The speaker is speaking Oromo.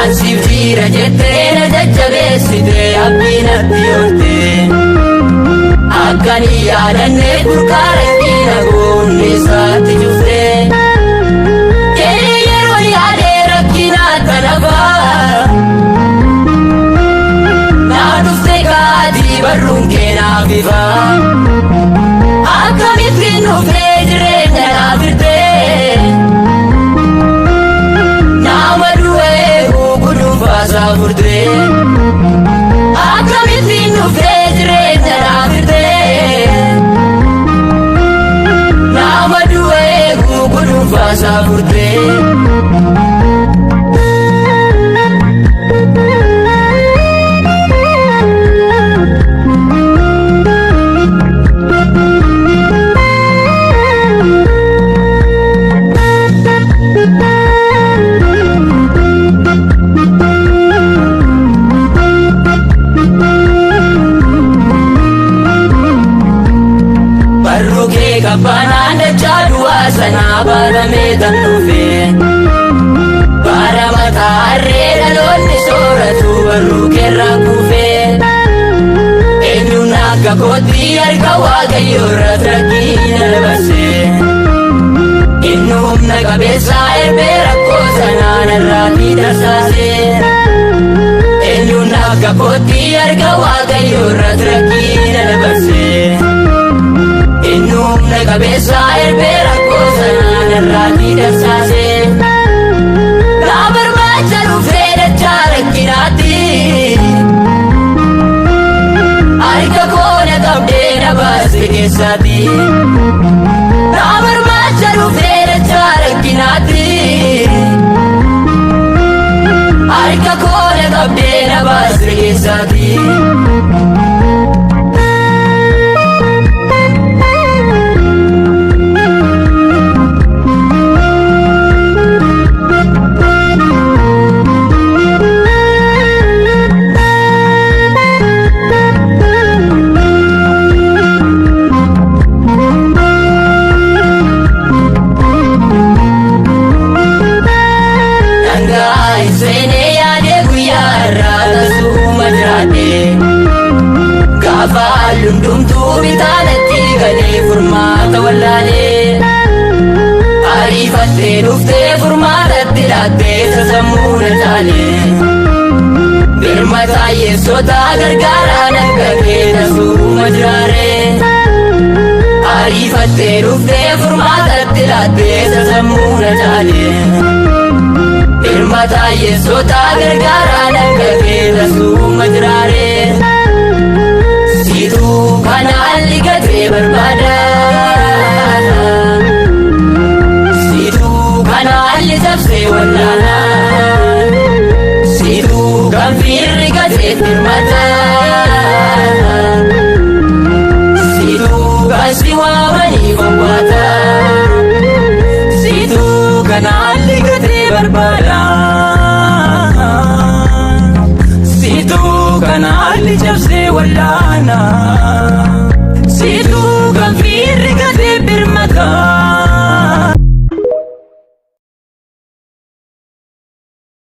Ansiif jira jettee na jajjabeessite abdii natti horte akkanii yaadannee burqaa rakkina goonee isaatti jufte yeroo yaadee rakkinaatti nafaa naa dhufte kaatii barruun kee naaf ifaa akkamittiin dhufee jireenya naaf hirtee nama du'ee guguduufaasaa furtee akkamittiin dhufee jireenya naaf hirtee nama du'ee guguduufaasaa furtee. Kabbanaan dachaa du'aa sanaa baatamee tan dhufe bara mataa harree dhaloonni sooratu barruu keerraa kuufee eenyuun akka kootii harka waaqayyoo irratti rakkina dabarsee inni humna qabeessaa erbee rakkoo sanaa narraatii darsaasee eenyuun akka kootii harka waaqayyoo irratti rakkina dabarsee inni humna qabeessaa erbee rakkoo sanaa narraatii darsaasee naa barbaacha dhufee dachaa rakkinaatti harka koo na qabdee na baaste keessaatti naa barbaacha dhufee dachaa rakkinaatti harka koo na qabdee na baaste keessaatti. Lundumtuu bitaanatti galee furmaata wallaalee ariifattee dhuftee furmaatatti laattee sasammuu na caalee birmataa yeessotaa gargaaraan akka kee tasuma jiraaree ariifattee dhuftee furmaatatti laattee sasammuu na caalee birmataa yeessotaa gargaaraan akka kee tasuma jiraaree. Situu kana alli gatee barbaada situu kana alli cabsee wallaala situu kan fiirri gatee firmata situu kan si waamanii qophaata situu kana alli gatee barbaada situu kana alli cabsee wallaala situu kan fiirri gatee firmata.